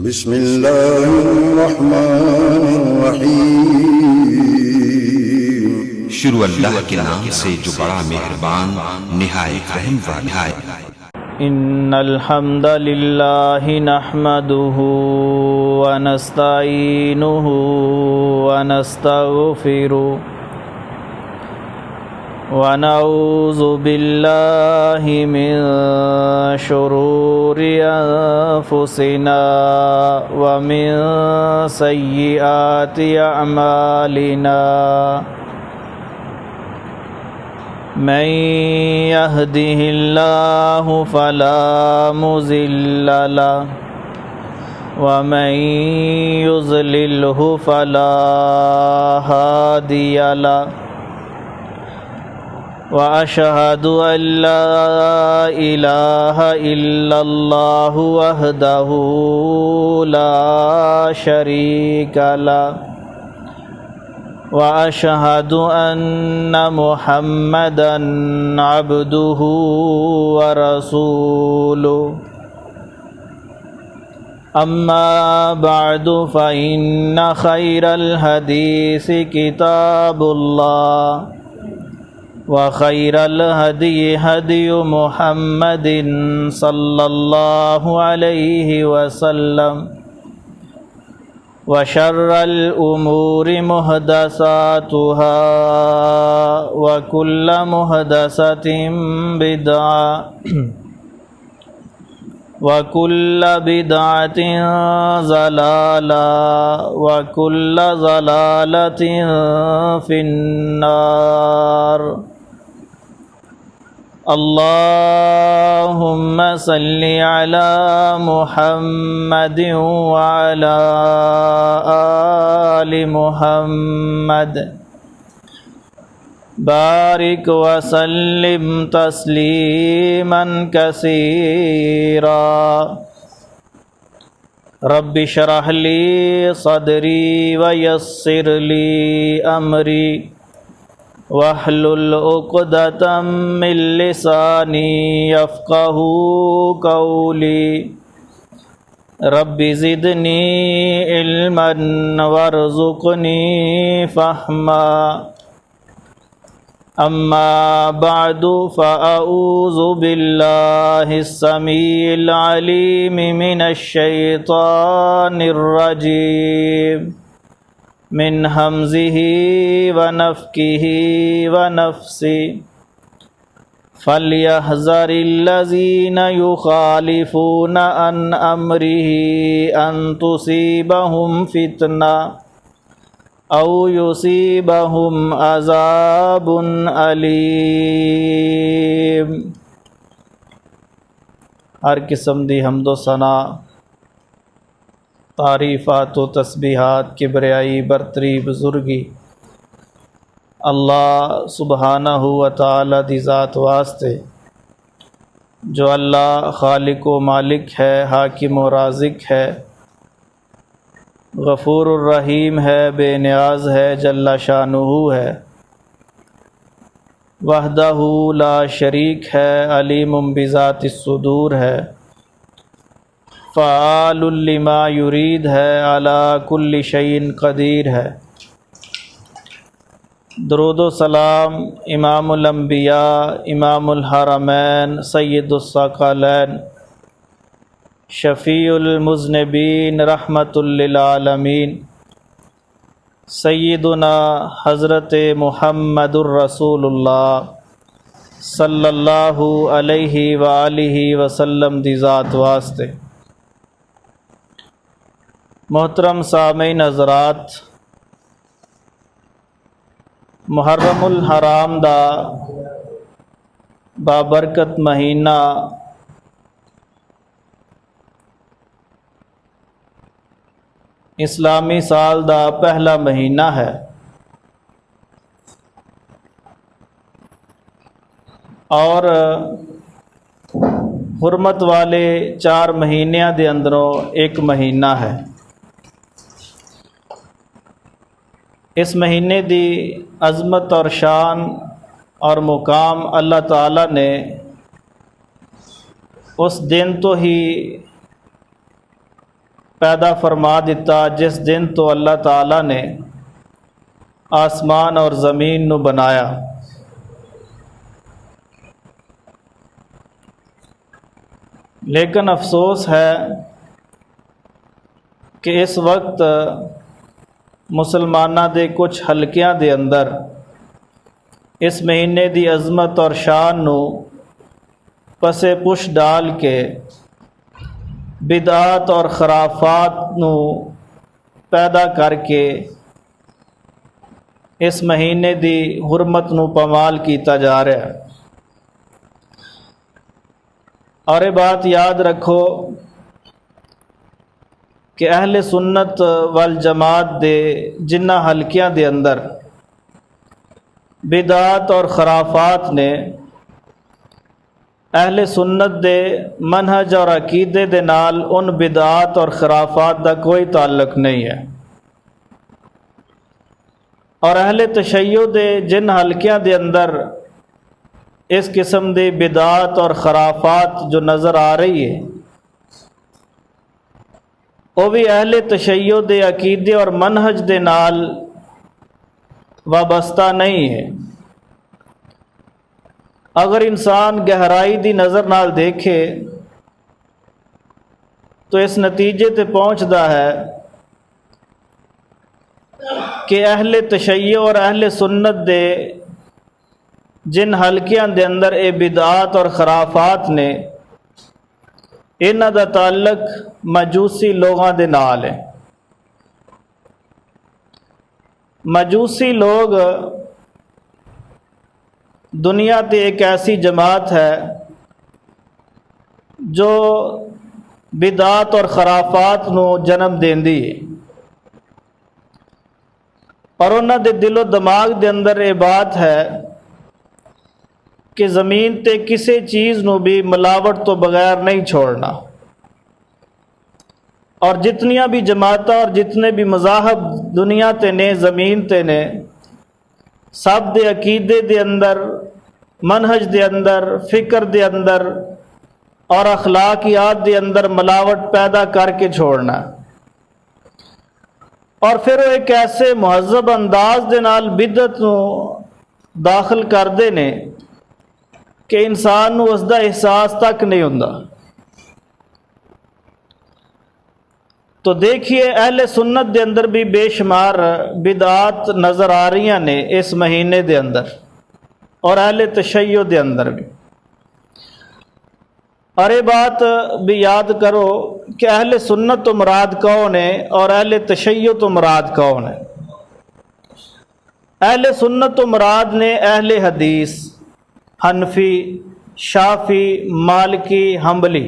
بسم اللہ الرحمن الرحیم۔ شروع اللہ کے نام سے جو بڑا مہربان نہایت رحم والا ہے۔ ان الحمد للہ نحمده ونستعینه ونستغفره ونعوذ باللہ من شرور انفسنا ومن سیئات اعمالنا من يهده الله فلا مضل له ومن يضلله فلا هادي له وأشهد أن لا إله إلا الله وحده لا شريك له وأشهد أن محمدًا عبده ورسوله أما بعد فإن خير الحديث كتاب الله وخير الهدي هدي محمد صلى الله عليه وسلم وشر الأمور محدثاتها وكل محدثة بدعة وكل بدعة ضلالة وكل ضلالة في النار۔ اللهم صل على محمد وعلى آل محمد بارك وسلم تسليما كثيرا۔ رب اشرح لي صدري ويسر لي أمري واحلل عقدة من لساني يفقهوا قولي۔ رب زدني علما وارزقني فهما۔ اما بعد فاعوذ باللہ السمیع العلیم من الشیطان الرجیم من ہمزہ ونفکہ ونفثہ۔ فلیحذر الذین یخالفون عن امرہ ان تصیبہم فتنہ او یصیبہم عذاب علیم۔ ہر قسم دی حمد و ثنا، تعریفات و تسبیحات، کبریائی، برتری، بزرگی اللہ سبحانہ و تعالی دی ذات واسطے، جو اللہ خالق و مالک ہے، حاکم و رازق ہے، غفور الرحیم ہے، بے نیاز ہے، جل شانہ ہے، وحدہ لا شریک ہے، علیم بذات الصدور ہے، فعال لما یرید ہے، علی کل شیء قدیر ہے۔ درود و سلام امام الانبیاء، امام الحرمین، سید الثقلین، شفیع المذنبین، رحمت للعالمین، سیدنا حضرت محمد الرسول اللہ صلی اللہ علیہ وآلہ وسلم دی ذات واسطے۔ محترم سامعین حضرات، محرم الحرام دا بابرکت مہینہ اسلامی سال دا پہلا مہینہ ہے، اور حرمت والے 4 مہینیاں دے اندروں ایک مہینہ ہے۔ اس مہینے دی عظمت اور شان اور مقام اللہ تعالیٰ نے اس دن تو ہی پیدا فرما دیتا جس دن تو اللہ تعالیٰ نے آسمان اور زمین نو بنایا۔ لیکن افسوس ہے کہ اس وقت مسلماناں دے کچھ حلقیاں دے اندر اس مہینے دی عظمت اور شان نو پسے پش ڈال کے بدعات اور خرافات نو پیدا کر کے اس مہینے دی حرمت نو پامال کیتا جا رہا ہے۔ اور یہ بات یاد رکھو کہ اہل سنت والجماعت دے جنہ حلقیاں دے اندر بدعات اور خرافات نے اہل سنت دے منہج اور عقیدے دے نال ان بدعات اور خرافات دا کوئی تعلق نہیں ہے، اور اہل تشیع دے جن حلقیاں دے اندر اس قسم دے بدعات اور خرافات جو نظر آ رہی ہے وہ بھی اہل تشیع دے عقیدے اور منہج دے نال وابستہ نہیں ہے۔ اگر انسان گہرائی دی نظر نال دیکھے تو اس نتیجے تے پہنچدا ہے کہ اہل تشیع اور اہل سنت دے جن حلقیاں دے اندر اے بدعات اور خرافات نے انہاں دا تعلق مجوسی لوگاں دے نال ہے۔ مجوسی لوگ دنیا تے ایک ایسی جماعت ہے جو بدعات اور خرافات نو جنم دیندی ہے، اور انہاں دے دل و دماغ دے اندر یہ بات ہے کہ زمین تے کسی چیز نو بھی ملاوٹ تو بغیر نہیں چھوڑنا، اور جتنیاں بھی جماعتاں اور جتنے بھی مذاہب دنیا تے نے زمین تے نے سب دے عقیدے دے اندر، منہج دے اندر، فکر دے اندر اور اخلاقیات دے اندر ملاوٹ پیدا کر کے چھوڑنا، اور پھر وہ ایک ایسے مہذب انداز دے نال بدعت نو داخل کر دے نے کہ انسان نو اس دا احساس تک نہیں ہوندا۔ تو دیکھیے اہل سنت دے اندر بھی بے شمار بدعات نظر آ رہی نے اس مہینے دے اندر، اور اہل تشیع دے اندر بھی۔ اور یہ بات بھی یاد کرو کہ اہل سنت تو مراد کون ہے اور اہل تشیع تو مراد کون ہے۔ اہل سنت تو مراد نے اہل حدیث، حنفی، شافی، مالکی، حنبلی،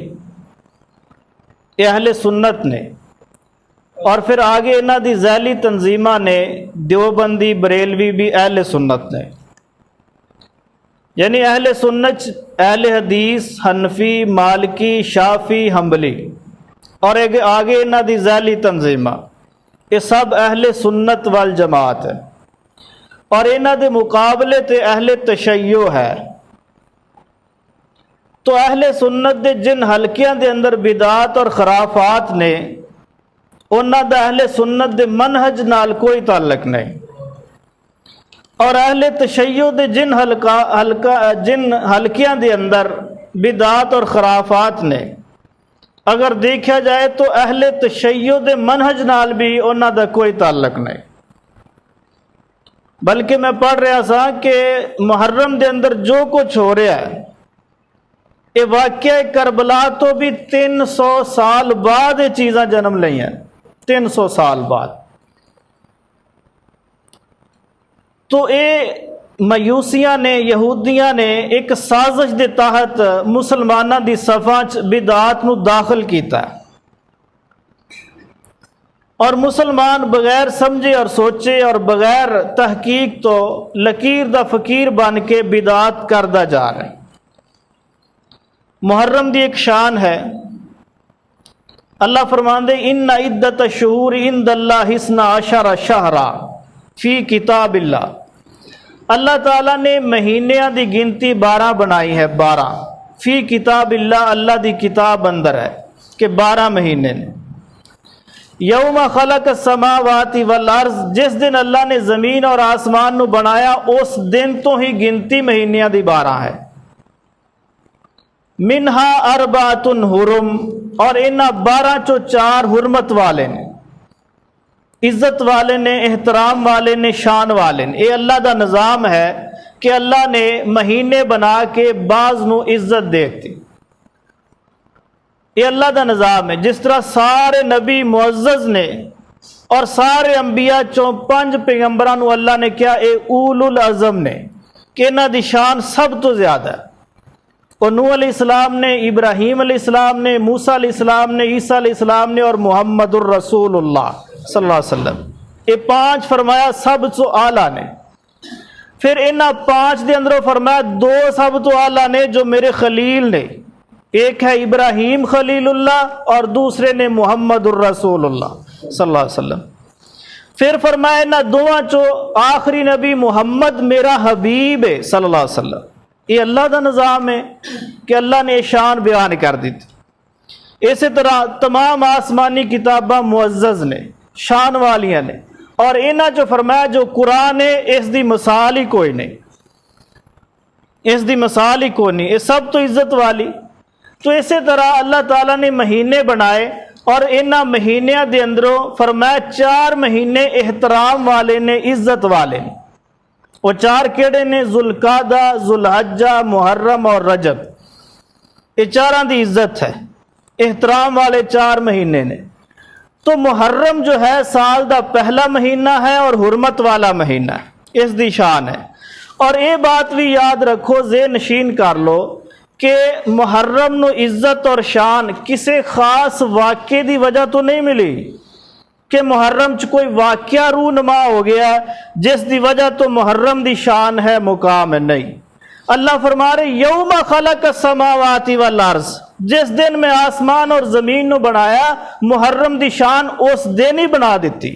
یہ اہل سنت نے، اور پھر آگے انہاں دی ذیلی تنظیمہ نے دیوبندی، بریلوی بھی اہل سنت نے، یعنی اہل سنت اہل حدیث، حنفی، مالکی، شافی، حنبلی، اور آگے انہاں دی ذیلی تنظیمہ، یہ سب اہل سنت والجماعت ہے، اور انہاں دے مقابلے تے اہل تشیع ہے۔ تو اہل سنت دے جن حلقیاں دے اندر بدعات اور خرافات نے انہاں دا اہل سنت دے منہج نال کوئی تعلق نہیں، اور اہل تشیع دے جن حلقیاں دے اندر بدعات اور خرافات نے اگر دیکھا جائے تو اہل تشیع دے منہج نال بھی انہاں دا کوئی تعلق نہیں۔ بلکہ میں پڑھ رہا سا کہ محرم دے اندر جو کچھ ہو رہا ہے یہ واقعہ کربلا تو بھی 300 سال بعد یہ چیزاں جنم لئی ہیں، 300 سال بعد۔ تو یہ میوسیاں نے، یہودیاں نے ایک سازش دے تحت مسلمانوں دی صفاں بدعات نو داخل کیتا ہے، اور مسلمان بغیر سمجھے اور سوچے اور بغیر تحقیق تو لکیر دا فقیر بن کے بدعات کردا جا رہا ہے۔ محرم دی ایک شان ہے، اللہ فرماندے ان عدت الشہور عند اللہ 12 شہرا فی کتاب اللہ، اللہ تعالیٰ نے مہینیاں دی گنتی 12 بنائی ہے، 12 فی کتاب اللہ، اللہ دی کتاب اندر ہے کہ 12 مہینے نے۔ یوم خلق السماوات والارض، جس دن اللہ نے زمین اور آسمان نو بنایا اس دن تو ہی گنتی مہینیاں دی 12 ہے۔ منہا اربعۃ حرم، اور انہاں 12 چو 4 حرمت والے نے، عزت والے نے، احترام والے نے، شان والے نے۔ یہ اللہ دا نظام ہے کہ اللہ نے مہینے بنا کے بعض نو عزت دیتی۔ یہ اللہ دا نظام ہے۔ جس طرح سارے نبی معزز نے اور سارے انبیاء چوں 5 پیغمبران نو اللہ نے کیا اے اول العزم نے کہ انہاں دی شان سب تو زیادہ ہے۔ اور نوح علیہ السلام نے، ابراہیم علیہ السلام نے، موسیٰ علیہ السلام نے، عیسیٰ علیہ السلام نے، اور محمد الرسول اللہ صلی اللہ علیہ وسلم، یہ 5 فرمایا سب تو اعلیٰ نے۔ پھر انہاں 5 دے اندروں فرمایا 2 سب تو اعلیٰ نے جو میرے خلیل نے، ایک ہے ابراہیم خلیل اللہ اور دوسرے نے محمد الرسول اللہ صلی اللہ علیہ وسلم۔ پھر فرمایا انہاں دوواں چو آخری نبی محمد میرا حبیب ہے صلی اللہ علیہ وسلم۔ یہ اللہ دا نظام ہے کہ اللہ نے شان بیان کر دی تھی۔ اسی طرح تمام آسمانی کتاباں معزز نے، شان والیاں نے، اور انہاں جو فرمایا جو قرآن ہے اس دی مثال ہی کوئی نہیں، اس دی مثال ہی کوئی نہیں، یہ سب تو عزت والی۔ تو اسی طرح اللہ تعالیٰ نے مہینے بنائے اور انہاں مہینیاں دے اندروں فرمایا 4 مہینے احترام والے نے، عزت والے نے۔ وہ 4 کیڑے نے؟ ذوالقعدہ، ذوالحجہ، محرم اور رجب۔ یہ 4 دی عزت ہے، احترام والے 4 مہینے نے۔ تو محرم جو ہے سال دا پہلا مہینہ ہے اور حرمت والا مہینہ ہے، اس دی شان ہے۔ اور یہ بات بھی یاد رکھو، ذہن نشین کر لو کہ محرم نو عزت اور شان کسی خاص واقعے دی وجہ تو نہیں ملی کہ محرم چ کوئی واقعہ رونما ہو گیا جس دی وجہ تو محرم دی شان ہے، مقام ہے، نہیں۔ اللہ فرما رہے یوم خلق السماوات والارض، جس دن میں آسمان اور زمین نو بنایا محرم دی شان اس دن ہی بنا دیتی،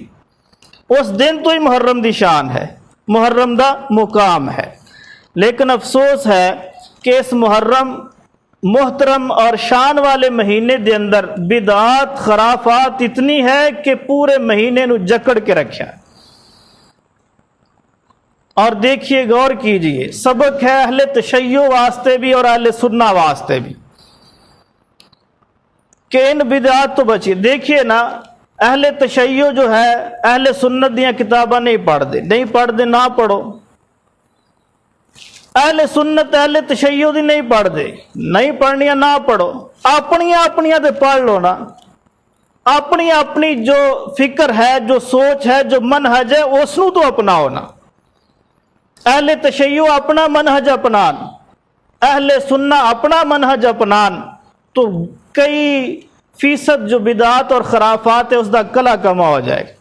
اس دن تو ہی محرم دی شان ہے، محرم دا مقام ہے۔ لیکن افسوس ہے کہ اس محرم محترم اور شان والے مہینے دے اندر بدعات خرافات اتنی ہے کہ پورے مہینے نو جکڑ کے رکھا۔ اور دیکھیے، غور کیجئے، سبق ہے اہل تشیع واسطے بھی اور اہل سنہ واسطے بھی کہ ان بدعات تو بچیے۔ دیکھیے نا، اہل تشیع جو ہے اہل سنت دیاں کتاباں نہیں پڑھ دے، نہ پڑھو۔ اہل سنت اہل تشیع دی نہیں پڑھ دے، نہیں پڑھنیاں نہ پڑھو، اپنیاں تے پڑھ لو نا۔ اپنی جو فکر ہے، جو سوچ ہے، جو منہج ہے اس نو تو اپناؤ نا۔ اہل تشیع اپنا منہج اپنان، اہل سنہ اپنا منہج اپنان، تو کئی فیصد جو بدعات اور خرافات ہے اس دا کلا کما ہو جائے گا۔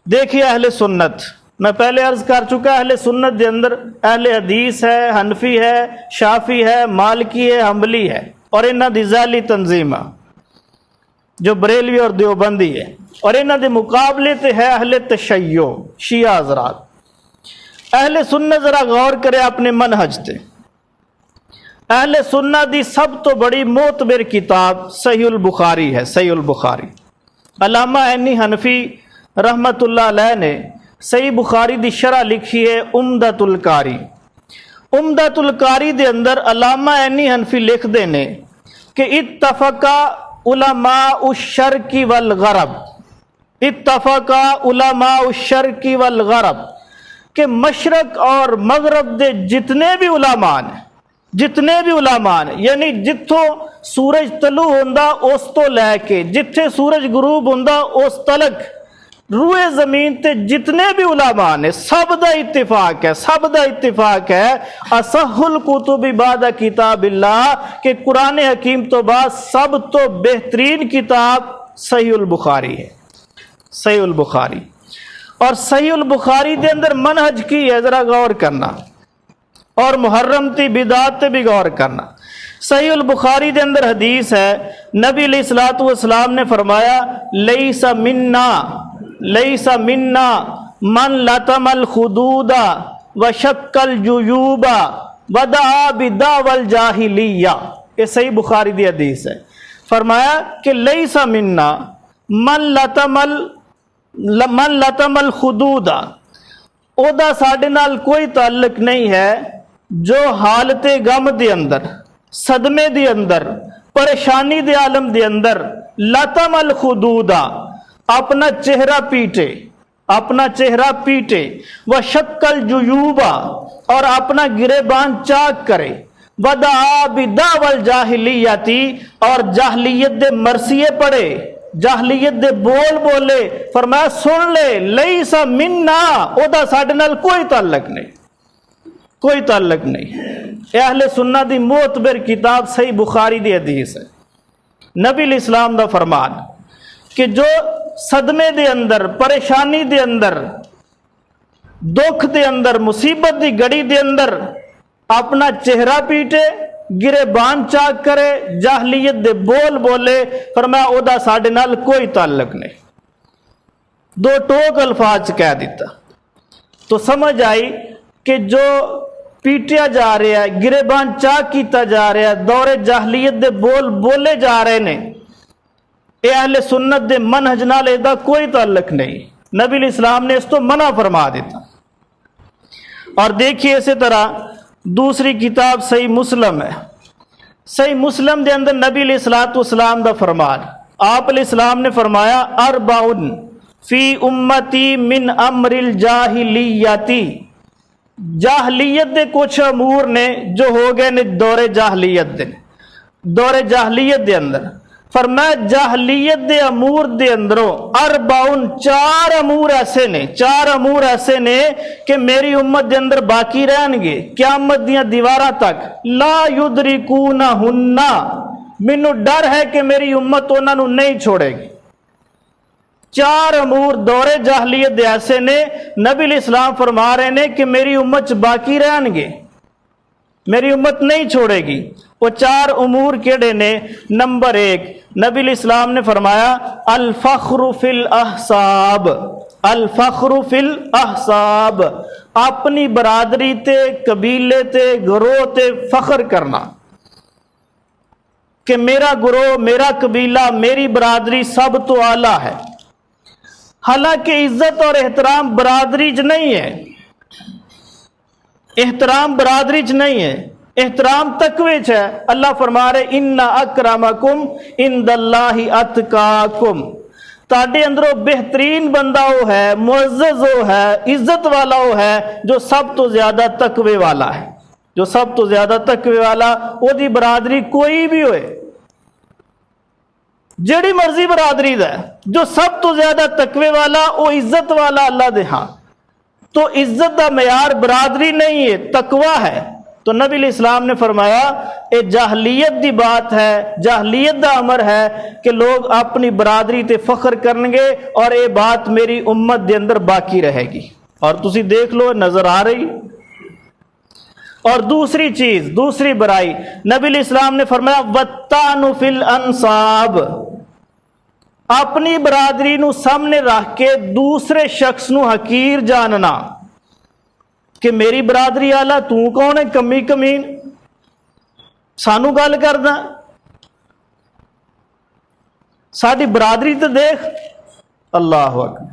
دیکھیے اہل سنت، میں پہلے عرض کر چکا، اہل سنت دے اندر اہل حدیث ہے، حنفی ہے، شافی ہے، مالکی ہے، حنبلی ہے، اور انہاں دی ذیلی تنظیم جو بریلوی اور دیوبندی ہے، اور انہاں دے مقابلے تے ہے اہل تشیع، شیعہ حضرات۔ اہل سنت ذرا غور کرے اپنے منہج تے۔ اہل سنت دی سب تو بڑی معتبر کتاب صحیح البخاری ہے، صحیح البخاری۔ علامہ عینی حنفی رحمت اللہ علیہ نے صحیح بخاری دی شرح لکھی ہے عمدۃ القاری۔ عمدۃ القاری دے اندر علامہ عینی حنفی لکھ دینے کہ اتفقا علماء الشرق والغرب، اتفقا علماء الشرق والغرب، کہ مشرق اور مغرب دے جتنے بھی علماء ہیں، یعنی جتھوں سورج طلوع ہوندا اس تو لے کے جتھے سورج غروب ہوندا اس تلک روئے زمین تے جتنے بھی علماء نے، سب دا اتفاق ہے اصح الکتب بعد کتاب اللہ، کہ قرآن حکیم تو بعد سب تو بہترین کتاب صحیح البخاری ہے، صحیح البخاری۔ اور صحیح البخاری دے اندر منہج کی ہے، ذرا غور کرنا، اور محرم تی بدعات تے بھی غور کرنا۔ صحیح البخاری دے اندر حدیث ہے، نبی علیہ الصلوۃ والسلام نے فرمایا لیس منا من لطم الخدود وشق الجیوب ودعا بدعوى الجاہلیہ۔ یہ صحیح بخاری دی حدیث ہے۔ فرمایا کہ لیس منا، من لطم الخدود اودا ساڈے نال کوئی تعلق نہیں ہے جو حالت غم دے اندر، صدمے دے اندر، پریشانی دے عالم دے اندر لطم الخدود اپنا چہرہ پیٹے، اپنا چہرہ پیٹے، وشق الجیوبا اور اپنا گریبان چاک کرے، ودعا بدعوی الجاہلیتی اور جاہلیت دے مرثیے پڑھے، جاہلیت دے بول بولے، فرمایا سن لے لیسا منا اودا ساڈے نال کوئی تعلق نہیں، کوئی تعلق نہیں۔ اہل سنت دی معتبر کتاب صحیح بخاری دی حدیث ہے، نبی الاسلام دا فرمان کہ جو صدمے دے اندر، پریشانی دے اندر، دکھ دے اندر، مصیبت دی گھڑی دے اندر اپنا چہرہ پیٹے، گریبان چاک کرے، جاہلیت دے بول بولے، فرمایا اودا ساڈے نال کوئی تعلق نہیں۔ دو ٹوک الفاظ کہہ دیتا تو سمجھ آئی کہ جو پیٹیا جا رہا ہے، گریبان چاک کیتا جا رہا ہے، دور جاہلیت دے بول بولے جا رہے نے، اے اہل سنت دے منہج نال دا کوئی تعلق نہیں۔ نبی الاسلام نے اس تو منع فرما دیتا۔ اور دیکھیے اسی طرح دوسری کتاب صحیح مسلم ہے، صحیح مسلم دے اندر نبی علیہ الصلوۃ والسلام دا فرمان، آپ علیہ السلام نے فرمایا اربعن فی امتی من امر الجاہلیتی، جاہلیت دے کچھ امور نے جو ہو گئے نے دور جاہلیت دے اندر، فرمایا جاہلیت دے امور دے اندروں اربعن چار امور ایسے نے کہ میری امت دے اندر باقی رہن گے قیامت دیاں دیواراں تک، لا یدرکونہن، مینوں ڈر ہے کہ میری امت انہاں نوں نہیں چھوڑے گی۔ چار امور دور جاہلیت دے ایسے نے، نبی علیہ السلام فرما رہے نے کہ میری امت باقی رہن گے، میری امت نہیں چھوڑے گی۔ وہ چار امور کیڑے نے؟ نمبر ایک، نبی علیہ السلام نے فرمایا الفخر فی الاحساب، الفخر فی الاحساب، اپنی برادری تے، قبیلے تے، گروہ تے فخر کرنا کہ میرا گروہ، میرا قبیلہ، میری برادری سب تو اعلیٰ ہے۔ حالانکہ عزت اور احترام برادری چ نہیں ہے، احترام برادری چ نہیں ہے، احترام تقوی چ ہے۔ اللہ فرما رہے ان اکرمکم عند اللہ اتقاکم، تاڈے اندروں بہترین بندہ وہ ہے، معزز وہ ہے، عزت والا وہ ہے جو سب تو زیادہ تقوی والا ہے، جو سب تو زیادہ تقوی والا، وہ دی برادری کوئی بھی ہوئے، جیڑی مرضی برادری دا ہے، جو سب تو زیادہ تقوی والا وہ عزت والا اللہ دے ہاں۔ تو عزت دا معیار برادری نہیں ہے، تقوی ہے۔ تو نبی علیہ السلام نے فرمایا اے جاہلیت دی بات ہے، جاہلیت دا امر ہے کہ لوگ اپنی برادری تے فخر کرنگے، اور اے بات میری امت دے اندر باقی رہے گی۔ اور تسی دیکھ لو نظر آ رہی۔ اور دوسری چیز، دوسری برائی، نبی علیہ السلام نے فرمایا وَالطَّعْنُ فِي الْأَنْصَابِ، اپنی برادری نو سامنے رکھ کے دوسرے شخص نو حقیر جاننا کہ میری برادری آلہ تو کون ہے، کمی کمین، سانو گل کرنا، ساری برادری تو دیکھ۔ اللہ اکبر،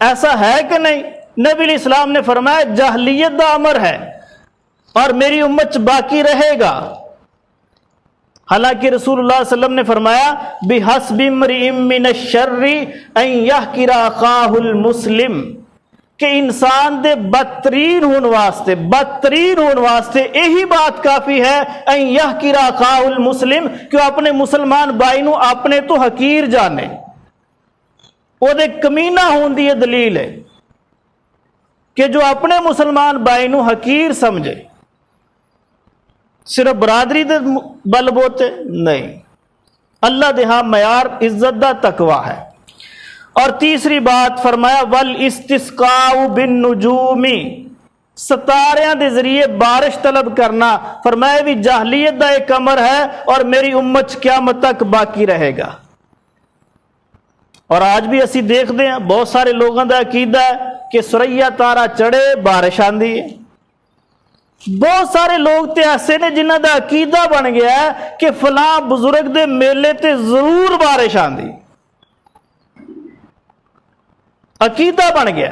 ایسا ہے کہ نہیں؟ نبی علیہ السلام نے فرمایا جاہلیت دا امر ہے اور میری امت باقی رہے گا۔ حالانکہ رسول اللہ صلی اللہ علیہ وسلم نے فرمایا بِحَسْبِ امْرِئٍ مِّنَ الشَّرِّ أَن يَحْقِرَ أَخَاهُ الْمُسْلِمِ، کہ انسان دے بدترین ہون واسطے یہی بات کافی ہے ان یحقر اخاہ المسلم، کہ اپنے مسلمان بھائی نو اپنے تو حقیر جانے، وہ دے کمینہ ہون دی دلیل ہے کہ جو اپنے مسلمان بھائی نو حقیر سمجھے، صرف برادری دے بل بوتے نہیں، اللہ دے ہاں معیار عزت دا تقوی ہے۔ اور تیسری بات فرمایا والاستسقاء بالنجوم، ستاریاں دے ذریعے بارش طلب کرنا، فرمایا بھی جاہلیت دا ایک امر ہے اور میری امت قیامت تک باقی رہے گا۔ اور آج بھی اسی دیکھتے ہیں بہت سارے لوگوں دا عقیدہ ہے کہ سریا تارا چڑھے بارش آندی ہے۔ بہت سارے لوگ تے ایسے نے جنہاں دا عقیدہ بن گیا ہے کہ فلاں بزرگ دے میلے تے ضرور بارش آندی، عقیدہ بن گیا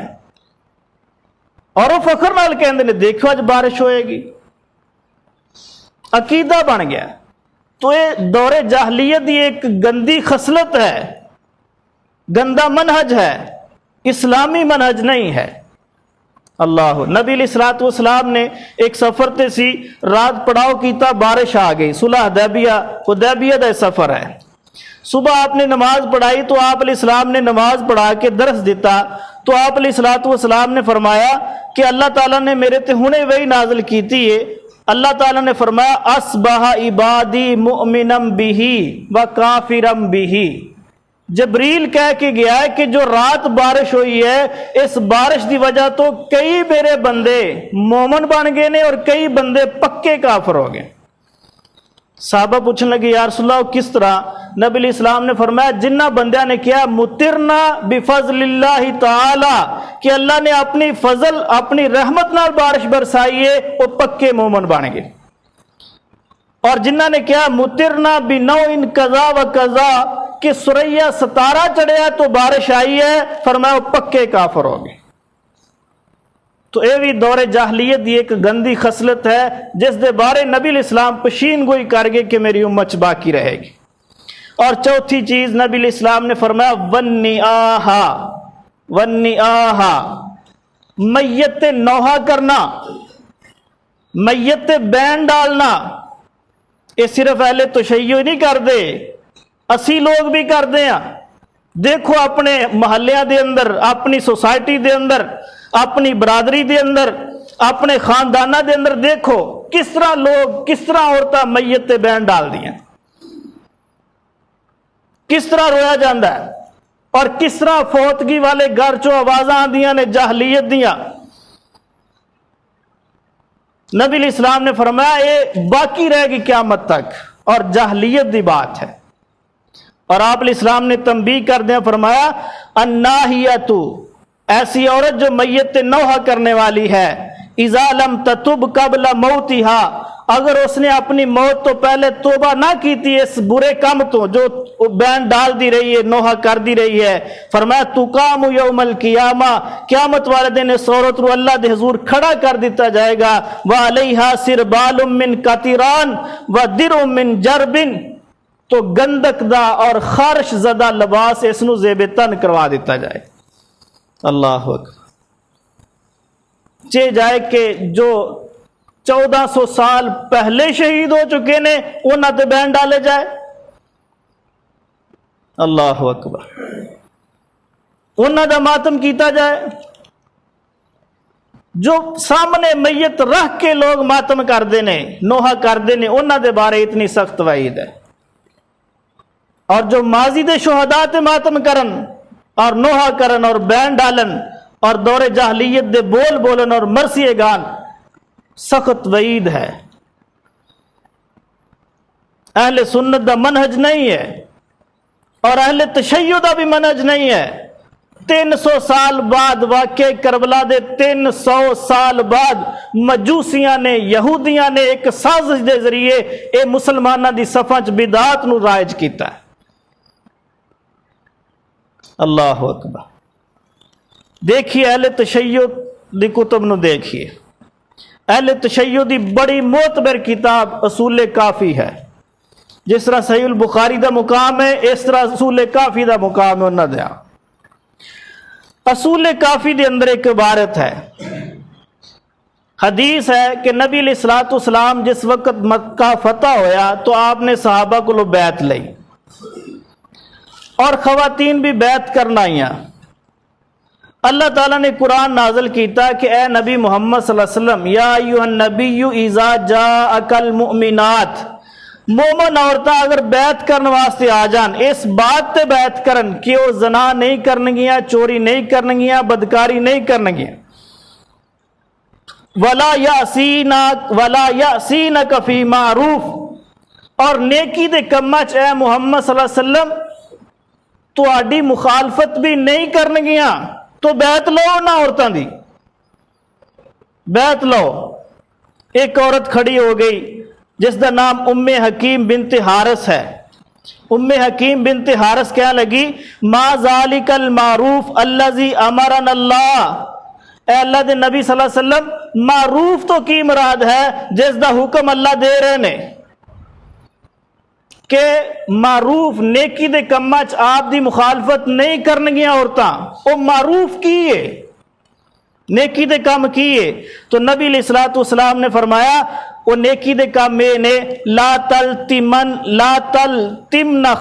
اور وہ فخر نال کہندے نے دیکھو اج بارش ہوئے گی، عقیدہ بن گیا۔ تو یہ دور جاہلیت دی ایک گندی خصلت ہے، گندا منہج ہے، اسلامی منہج نہیں ہے۔ اللہ نبی علیہ الصلوۃ والسلام نے ایک سفر تے سی، رات پڑاؤ کیتا، بارش آ گئی، صلح حدیبیہ دا سفر ہے۔ صبح آپ نے نماز پڑھائی تو آپ علیہ السلام نے نماز پڑھا کے درس دیتا تو آپ علیہ الصلوۃ والسلام نے فرمایا کہ اللہ تعالیٰ نے میرے تے ہنے وہی نازل کیتی ہے۔ اللہ تعالیٰ نے فرمایا اصبح عبادی مؤمنم بہی و کافرم بہی۔ جبریل کہہ کے گیا ہے کہ جو رات بارش ہوئی ہے اس بارش دی وجہ تو کئی میرے بندے مومن بن گئے نے اور کئی بندے پکے کافر ہو گئے۔ صحابہ پوچھنے لگے یا رسول اللہ کس طرح؟ نبی علیہ السلام نے فرمایا جنہ بندیاں نے کیا مطرنا بفضل اللہ تعالی کہ اللہ نے اپنی فضل اپنی رحمت نال بارش برسائی ہے وہ پکے مومن بن گئے، اور جنہ نے کیا مطرنا بنوء قضا و قضا کہ سریا ستارہ چڑھیا تو بارش آئی ہے، فرمایا وہ پکے کافر ہو گئے۔ تو یہ بھی دور جاہلیت دی ایک گندی خصلت ہے جس دے بارے نبی علیہ السلام پشین گوئی کر گئے کہ میری امت باقی رہے گی۔ اور چوتھی چیز نبی علیہ السلام نے فرمایا ونیآہا میت نوحہ کرنا، میت بین ڈالنا، یہ صرف اہل تشیع نہیں کر دے، اسی لوگ بھی کر دیں۔ دیکھو اپنے محلیہ دے اندر، اپنی سوسائٹی دے اندر، اپنی برادری دے اندر، اپنے خاندانہ دے اندر دیکھو کس طرح لوگ کس طرح عورتیں میت تے بین ڈال دیا، کس طرح رویا جاندہ ہے، اور کس طرح فوتگی والے گھر چو آوازاں آندیاں نے جاہلیت دیاں۔ نبی علیہ السلام نے فرمایا یہ باقی رہے گی قیامت تک اور جاہلیت دی بات ہے۔ اور آپ علیہ السلام نے تنبیہ کر دیا، فرمایا الناہیۃ ایسی عورت جو میت نوحہ کرنے والی ہے، اذا لم تتب قبل موتہا اگر اس نے اپنی موت تو پہلے توبہ نہ کی تھی اس برے کام تو جو بین ڈال دی رہی ہے نوحہ کر دی رہی ہے، فرمایا تقام یوم القیامہ قیامت والے دن اس عورت رو اللہ دے حضور کھڑا کر دیتا جائے گا، وعلیہا سربال من قطران ودرع من جرب تو گندک دا اور خارش زدہ لباس اس نو زیب تن کروا دیتا جائے۔ اللہ اکبر۔ چے جائے کہ جو 1400 سال پہلے شہید ہو چکے نے انہاں تے بین ڈالے جائے۔ اللہ اکبر۔ انہاں دا ماتم کیتا جائے، جو سامنے میت رکھ کے لوگ ماتم کر دینے نوحہ کر دینے انہاں دے بارے اتنی سخت وعید ہے، اور جو ماضی دے شہداء تے ماتم کرن اور نوحہ کرن اور بین ڈالن اور دور جاہلیت دے بول بولن اور مرثیے گان، سخت وعید ہے۔ اہل سنت دا منہج نہیں ہے اور اہل تشیع دا بھی منہج نہیں ہے۔ 300 سال بعد واقع کربلا دے 300 سال بعد مجوسیاں نے یہودیاں نے ایک سازش دے ذریعے اے مسلمانہ دی صفحہ چ بدعات نو رائج کیتا ہے۔ اللہ اکبر۔ دیکھیے اہل تشیع دی کتب نو دیکھیے، اہل تشیع دی بڑی معتبر کتاب اصول کافی ہے، جس طرح صحیح البخاری دا مقام ہے اس طرح اصول کافی دا مقام ہے انہاں دیا۔ اصول کافی دے اندر ایک عبارت ہے، حدیث ہے کہ نبی علیہ الصلوۃ والسلام جس وقت مکہ فتح ہویا تو آپ نے صحابہ کو بیعت لئی اور خواتین بھی بیعت کرنا آئیاں۔ اللہ تعالیٰ نے قرآن نازل کیتا کہ اے نبی محمد صلی اللہ علیہ وسلم یا ایھا النبی اذا جاءک المؤمنات، مومن عورتاں اگر بیعت کرنے واسطے آ جان اس بات تے بیعت کرن کہ وہ زنا نہیں کرنگیاں، چوری نہیں کرنگیاں، بدکاری نہیں کرنگیاں، ولا یأسینک فی معروف اور نیکی دے کماں چ اے محمد صلی اللہ علیہ وسلم تہاڈی مخالفت بھی نہیں کرنگیاں، تو بیعت لو نہ عورتاں دی بیعت لو۔ ایک عورت کھڑی ہو گئی جس دا نام ام حکیم بنت حارث ہے، حکیم بنت حارث کہنے لگی ما ذالک المعروف الذی امرنا اللہ، اے اللہ دے نبی صلی اللہ علیہ وسلم معروف تو کی مراد ہے جس دا حکم اللہ دے رہے نے کہ معروف نیکی دے کماں چ آپ دی مخالفت نہیں کرنگیاں عورتاں، وہ معروف کی ہے، نیکی دے کام کیے. تو نبی علیہ الصلوۃ والسلام نے فرمایا وہ نیکی دے کام میں نے لا تلتمن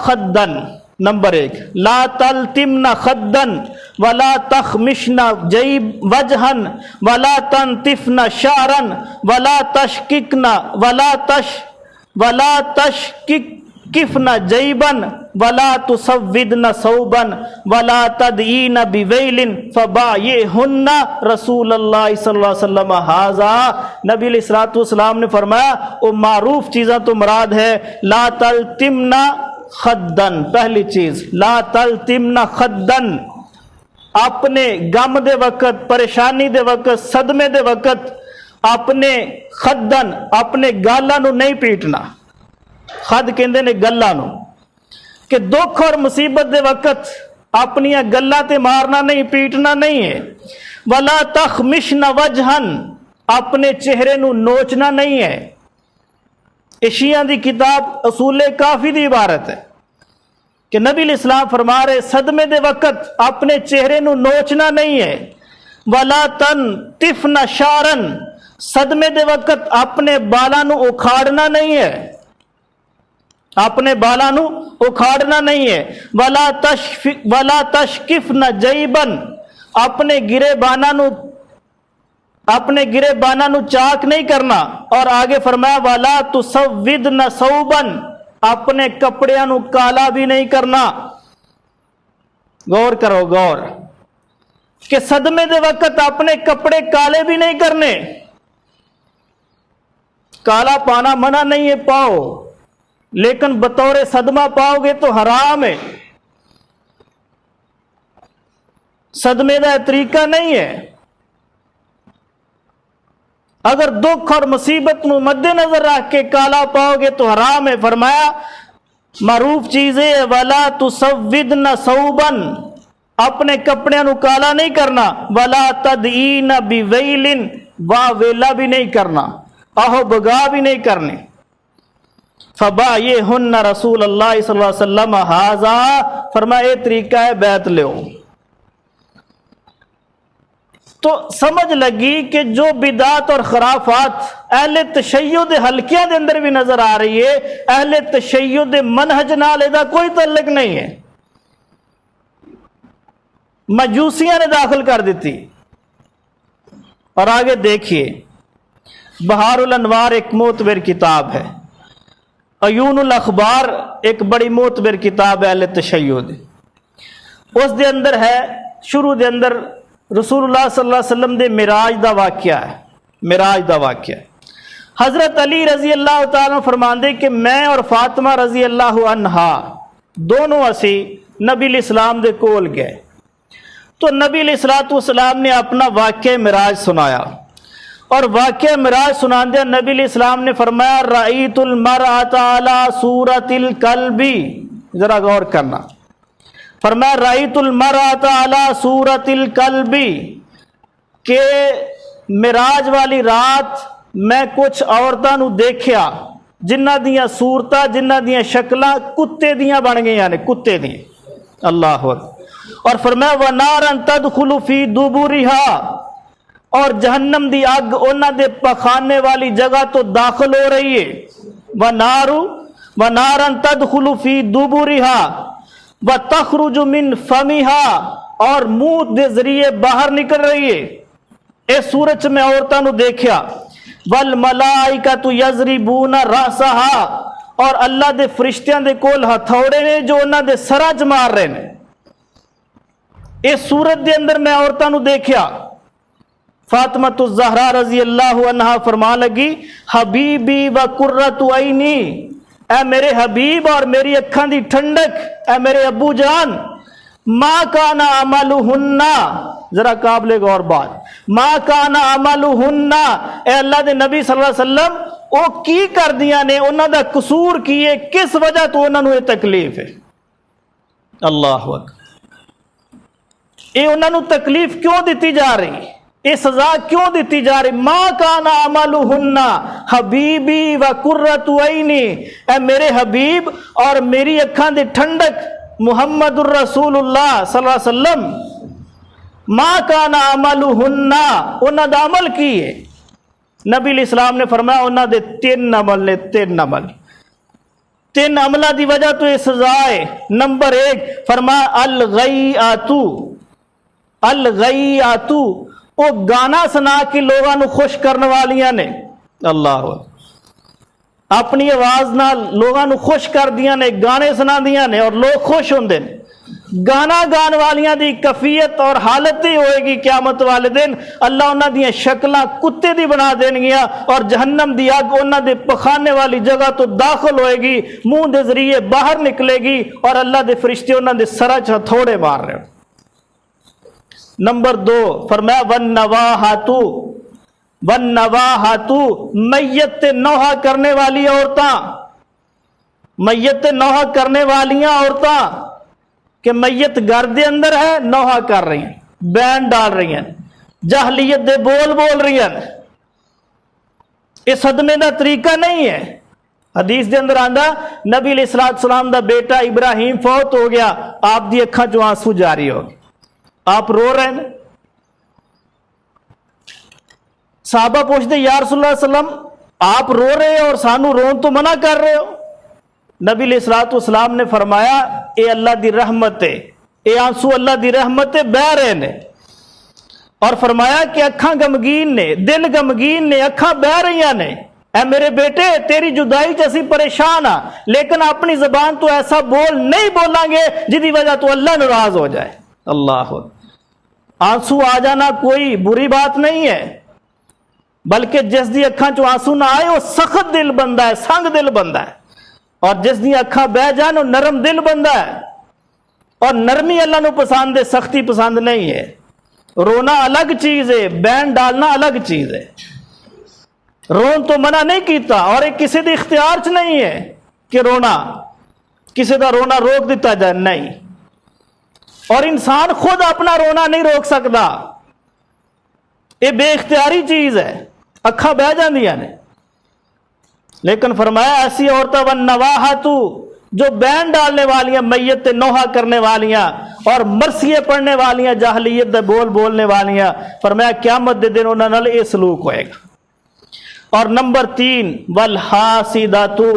خدن، نمبر 1 لا تلتمن خدن ولا تخمشن جیب وجہن ولا تنتفن شعرن ولا تشککن ولا تشککفن جیبن ولا تسودن ثوبن ولا تدعین بویل فبایعہن رسول اللہ صلی اللہ علیہ وسلم ھذا. نبی علیہ الصلوۃ والسلام نے فرمایا وہ معروف چیزاں تو مراد ہے لا تلتمن خدن، پہلی چیز لا تلتمن خدن، اپنے غم دے وقت، پریشانی دے وقت، صدمے دے وقت اپنے خدن، اپنے گالاں نو نہیں پیٹنا. خد کہندے نے گلاں نو، کہ دکھ اور مصیبت دے وقت اپنی گلاں تے مارنا نہیں، پیٹنا نہیں ہے. ولا تخمشن وجہن، اپنے چہرے نو نوچنا نہیں ہے. شیعہ دی کتاب اصول کافی دی عبارت ہے کہ نبی علیہ السلام فرما رہے صدمے دے وقت اپنے چہرے نو نوچنا نہیں ہے. ولا تنتفن شعرن، صدمے دے وقت اپنے بالاں نو اکھاڑنا نہیں ہے، اپنے بالاں نو اکھاڑنا نہیں ہے. ولا تشکفن جیبن، اپنے گرے بانا نو چاک نہیں کرنا. اور آگے فرمایا ولا تسودن ثوبن، اپنے کپڑیاں نو کالا بھی نہیں کرنا. غور کرو، غور کہ صدمے دے وقت اپنے کپڑے کالے بھی نہیں کرنے. کالا پانا منع نہیں ہے، پاؤ، لیکن بطور صدمہ پاؤ گے تو حرام ہے. صدمے دا طریقہ نہیں ہے. اگر دکھ اور مصیبت نو مد نظر رکھ کے کالا پاؤ گے تو حرام ہے. فرمایا معروف چیزیں ولا تسودن ثوبن، اپنے کپڑے نو کالا نہیں کرنا. ولا تدعین بویل، ویلا بھی نہیں کرنا، آہو بگا بھی نہیں کرنے. فبایعہن رسول اللہ صلی اللہ علیہ وسلم ھذا، فرمایا یہ طریقہ ہے بیعت لو. تو سمجھ لگی کہ جو بدعات اور خرافات اہل تشیع دے حلقیاں دے اندر بھی نظر آ رہی ہے، اہل تشیع دے منہج نال دا کوئی تعلق نہیں ہے، مجوسیاں نے داخل کر دیتی. اور آگے دیکھیے بہار الانوار ایک معتبر کتاب ہے، عیون الاخبار ایک بڑی معتبر کتاب ہے اہل تشیع دی. اس دے اندر ہے شروع دے اندر رسول اللہ صلی اللہ علیہ وسلم دے معراج دا واقعہ ہے. معراج دا واقعہ حضرت علی رضی اللہ تعالیٰ فرماندے کہ میں اور فاطمہ رضی اللہ عنہا دونوں اسی نبی علیہ السلام دے کول گئے. تو نبی علیہ الصلوۃ والسلام نے اپنا واقعہ معراج سنایا، اور واقعہ معراج سناندے نبی علیہ السلام نے فرمایا رأیت المرأۃ علی صورت الکلب. ذرا غور کرنا، فرمایا رأیت المرأۃ علی صورت الکلب، کہ معراج والی رات میں کچھ عورتاں نو دیکھیا جنہ دیاں صورتاں، جنہ دیاں شکلاں کتے دیاں بن گئیاں نے، کتے دیاں. اللہ اکبر. اور فرمایا وَنَارًا تَدْخُلُ فِي دُبُرِهَا، اور جہنم دی اگ انہاں دے پخانے والی جگہ تو داخل ہو رہی ہے. وَنَارًا تَدْخُلُ فِي دُبُرِهَا وَتَخْرُجُ مِنْ فَمِهَا، اور منہ دے ذریعے باہر نکل رہی ہے. اس صورت میں عورتوں نے دیکھا. وَالْمَلَائِكَةُ يَضْرِبُونَ رَأْسَهَا، اور اللہ دے فرشتیاں دے کول ہتھوڑے نے جو انہاں دے سراں چ مار رہے نے. اس صورت دے اندر میں عورتوں نے دیکھا. فاطمہ الزہرا رضی اللہ عنہا فرما لگی حبیبی و قرۃ عینی، اے میرے حبیب اور میری اکھاں دی ٹھنڈک، اے میرے ابو جان، ما کان عملہن، ذرا قابل غور بات، ما کان عملہن، اے اللہ دے نبی صلی اللہ علیہ وسلم وہ کی کر دیا نے، انہاں دا قصور کیے، کس وجہ تو انہاں نو یہ تکلیف ہے؟ اللہ اکبر، یہ انہاں نو تکلیف کیوں دیتی جا رہی، یہ سزا کیوں دیتی جا رہی؟ ما کان عملہن حبیبی و قرۃ عینی، اے میرے حبیب اور میری اکھاں دی ٹھنڈک محمد الرسول اللہ صلی اللہ علیہ وسلم، ما کان عملہن، انہاں دا عمل کی ہے؟ نبی علیہ السلام نے فرمایا انہاں دے 3 عمل نے، 3 عمل، 3 عملہ دی وجہ تو یہ سزا ہے۔ نمبر 1 فرمایا الغیاتو، الغیاتو، وہ گانا سنا کے لوگوں نو خوش کرنے والیاں نے، اللہ اپنی آواز نال لوگوں نو خوش کر دیا نے، گانے سنا دیا نے اور لوگ خوش ہوندے نے۔ گانا گان والیاں دی کفیت اور حالت ہی ہوئے گی قیامت والے دن، اللہ انہاں دیاں شکلاں کتے دی بنا دین گیا اور جہنم دی اگ انہاں دے پخانے والی جگہ تو داخل ہوئے گی، منہ دے ذریعے باہر نکلے گی اور اللہ دے فرشتے انہاں دے سرا چ ہتھوڑے مار رہے۔ نمبر 2 فرمایا والنواحاتو، والنواحاتو، میت نوحہ کرنے والی عورتاں، میت نوحہ کرنے والیاں عورتاں کہ میت گھر دے اندر ہے، نوحہ کر رہی ہیں، بین ڈال رہی ہیں، جاہلیت دے بول بول رہی ہیں، اس صدمے دا طریقہ نہیں ہے۔ حدیث دے اندر آندا نبی علیہ السلام دا بیٹا ابراہیم فوت ہو گیا، آپ دی اکھاں چوں آنسو جاری ہو گئے، آپ رو رہے ہیں۔ صحابہ پوچھتے یا رسول اللہ صلی اللہ علیہ وسلم آپ رو رہے اور سانو رون تو منع کر رہے ہو؟ نبی علیہ السلام نے فرمایا اے اللہ دی رحمت ہے، اے آنسو اللہ دی رحمت ہے، بہ رہے نے، اور فرمایا کہ اکھاں غمگین نے، دل غمگین نے، اکھاں بہ رہیاں نے، اے میرے بیٹے تیری جدائی چ پریشان ہاں، لیکن اپنی زبان تو ایسا بول نہیں بولیں گے جدی وجہ تو اللہ ناراض ہو جائے۔ اللہ، آنسو آ جانا کوئی بری بات نہیں ہے، بلکہ جس دی اکھاں چو آنسو نہ آئے وہ سخت دل بندہ ہے، سنگ دل بندہ ہے، اور جس دی اکھاں بہ جان وہ نرم دل بندہ ہے، اور نرمی اللہ نو پسند ہے، سختی پسند نہیں ہے۔ رونا الگ چیز ہے، بین ڈالنا الگ چیز ہے۔ رون تو منع نہیں کیتا، اور ایک کسی دے اختیار چ نہیں ہے کہ رونا، کسی دا رونا روک دیتا جائے، نہیں، اور انسان خود اپنا رونا نہیں روک سکتا، یہ بے اختیاری چیز ہے، اکھاں بہ جاندیاں نے۔ لیکن فرمایا ایسی عورتیں والنواحاتو، جو بین ڈالنے والیاں، میت نوحہ کرنے والیاں اور مرثیے پڑھنے والیاں، جاہلیت دے بول بولنے والیاں، فرمایا قیامت دے دن انہاں نال یہ سلوک ہوئے گا۔ اور نمبر 3 والحاسداتو،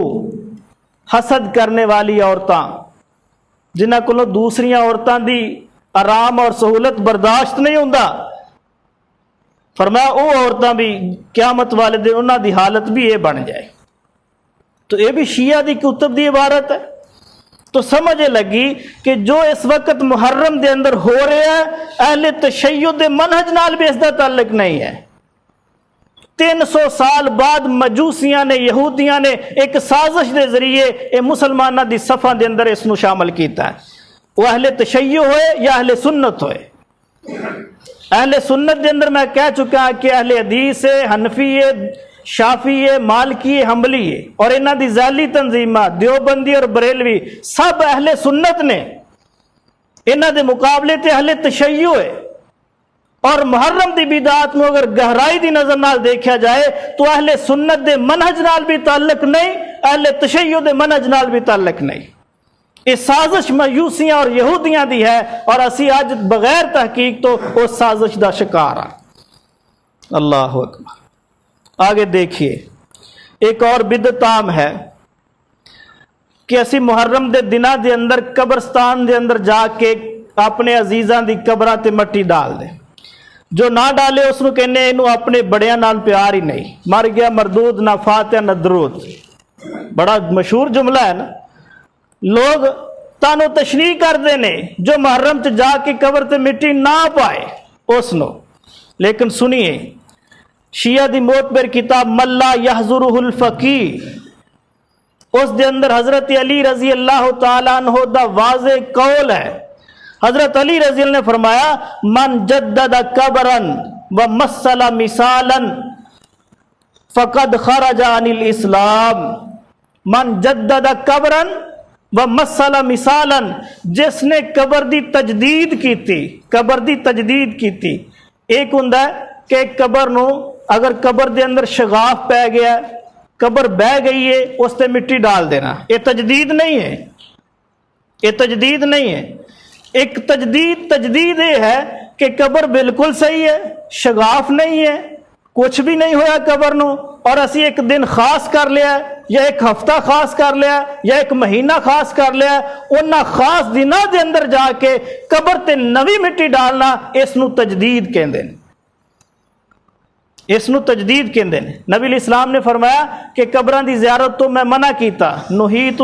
حسد کرنے والی عورتاں، جنہاں کو دوسری عورتاں دی آرام اور سہولت برداشت نہیں ہوندا، فرمایا وہ عورتاں بھی قیامت والے دن انہاں دی حالت بھی یہ بن جائے۔ تو یہ بھی شیعہ دی کتب دی عبارت ہے۔ تو سمجھے لگی کہ جو اس وقت محرم دے اندر ہو رہا ہے، اہل تشیع دے منہج نال بھی اس دا تعلق نہیں ہے۔ 300 سال بعد مجوسیاں نے، یہودیاں نے ایک سازش دے ذریعے اے مسلمانہ دی صفحہ دے اندر اس نو شامل کیتا ہے۔ وہ اہل تشیع ہوئے یا اہل سنت ہوئے۔ اہل سنت دے اندر میں کہہ چکا کہ اہل حدیث ہے، حنفی ہے، شافعی ہے، مالکی ہے، حنبلی ہے، اور انہاں دی ذیلی تنظیمہ دیوبندی اور بریلوی سب اہل سنت نے، انہاں دے مقابلے تے اہل تشیع ہے۔ اور محرم دی بدعات نو اگر گہرائی دی نظر نال دیکھا جائے تو اہل سنت دے منہج نال بھی تعلق نہیں، اہل تشیع دے منہج نال بھی تعلق نہیں۔ یہ سازش مجوسیاں اور یہودیاں دی ہے، اور اسی آج بغیر تحقیق تو اس سازش دا شکار ہیں۔ اللہ اکبر۔ آگے دیکھیے ایک اور بدعت عام ہے کہ اسی محرم دے دنہ دے اندر قبرستان دے اندر جا کے اپنے عزیزاں دی قبراں تے مٹی ڈال دے، جو نہ ڈالے اس نو کہنے اینو اپنے بڑیاں نال پیار ہی نہیں، مر گیا مردود نہ فاتحہ نہ درود۔ بڑا مشہور جملہ ہے نا، لوگ تانو تشریح کر دینے جو محرم چ جا کے قبر تے مٹی نہ پائے اس نو۔ لیکن سنیے شیعہ دی معتبر کتاب ملا یحضرہ الفقیہ، اس دے اندر حضرت علی رضی اللہ تعالیٰ عنہ دا واضح قول ہے، حضرت علی رضی اللہ عنہ نے فرمایا من جدد قبرن و مثل مثالا فقد خرج عن الاسلام. من جدد قبرن و مثل مثالا, جس نے قبر دی تجدید کیتی, قبر دی تجدید کیتی. ایک ہوندا ہے کہ قبر نو اگر قبر دے اندر شگاف پی گیا, قبر بہ گئی ہے, اس تے مٹی ڈال دینا, یہ تجدید نہیں ہے, یہ تجدید نہیں ہے. ایک تجدید یہ ہے کہ قبر بالکل صحیح ہے, شگاف نہیں ہے, کچھ بھی نہیں ہویا قبر نو, اور اسی ایک دن خاص کر لیا یا ایک ہفتہ خاص کر لیا یا ایک مہینہ خاص کر لیا, انہاں خاص دنوں دے اندر جا کے قبر تے نوی مٹی ڈالنا, اس نو تجدید کہندے نے, اس نو تجدید کہندے نے. نبی علیہ السلام نے فرمایا کہ قبراں دی زیارت تو میں منع کیتا, نہیت